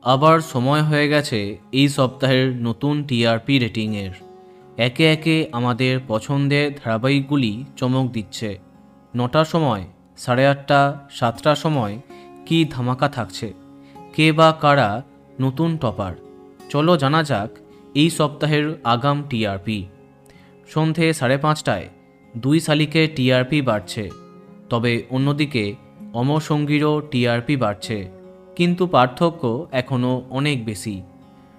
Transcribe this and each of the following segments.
আবার সময় হয়ে গেছে এই সপ্তাহের নতুন টিআরপি রেটিংয়ের। একে একে আমাদের পছন্দের ধারাবাহিকগুলি চমক দিচ্ছে। 9টার সময়, 8:30, 7টার সময় কি ধামাকা থাকছে, কে বা কারা নতুন টপার। চলো জানা যাক এই সপ্তাহের আগাম টিআরপি। সন্ধে 5:30টায় 2 শালিকের টিআরপি বাড়ছে, তবে অন্যদিকে অমর সঙ্গীরও টিআরপি বাড়ছে, কিন্তু পার্থক্য এখনও অনেক বেশি।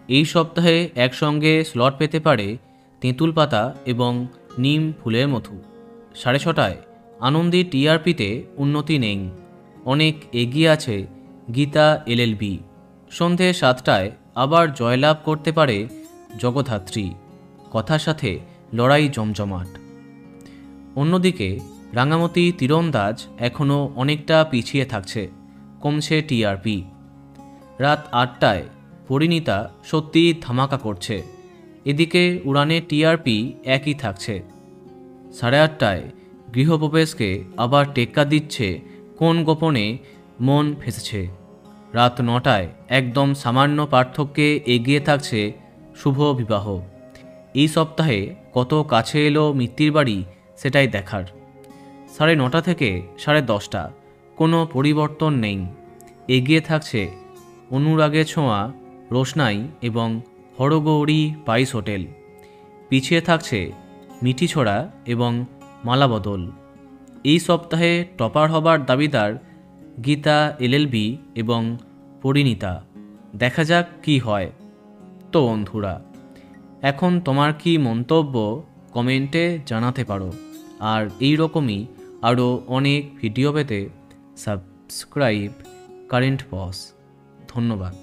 এই সপ্তাহে একসঙ্গে স্লট পেতে পারে তেঁতুল পাতা এবং নিম ফুলের মধু। 6:30টায় আনন্দী টিআরপিতে উন্নতি নেই, অনেক এগিয়ে আছে গীতা এলএলবি। সন্ধে 7টায় আবার জয়লাভ করতে পারে জগদ্ধাত্রী, কথার সাথে লড়াই জমজমাট। অন্যদিকে রাঙামতি তীরন্দাজ এখনও অনেকটা পিছিয়ে থাকছে, কমছে টিআরপি। রাত 8টায় পরিণীতা সত্যি ধামাকা করছে, এদিকে উড়ানের টিআরপি একই থাকছে। 8:30টায় গৃহপ্রবেশকে আবার টেক্কা দিচ্ছে কোন গোপনে মন ফেসেছে। রাত 9টায় একদম সামান্য পার্থক্যে এগিয়ে থাকছে শুভ বিবাহ। এই সপ্তাহে কত কাছে এলো মিত্তির বাড়ি সেটাই দেখার। 9:30 থেকে 10:30 কোনো পরিবর্তন নেই, এগিয়ে থাকছে অনুরাগের ছোঁয়া রোশনাই এবং হরগৌরী পাইস হোটেল। পিছিয়ে থাকছে মিঠিছোড়া এবং মালাবদল। এই সপ্তাহে টপার হবার দাবিদার গীতা এলএলবি এবং পরিণীতা। দেখা যাক কি হয়। তো বন্ধুরা, এখন তোমার কি মন্তব্য কমেন্টে জানাতে পারো। আর এই রকমই আরও অনেক ভিডিও পেতে সাবস্ক্রাইব কারেন্ট বস। ধন্যবাদ।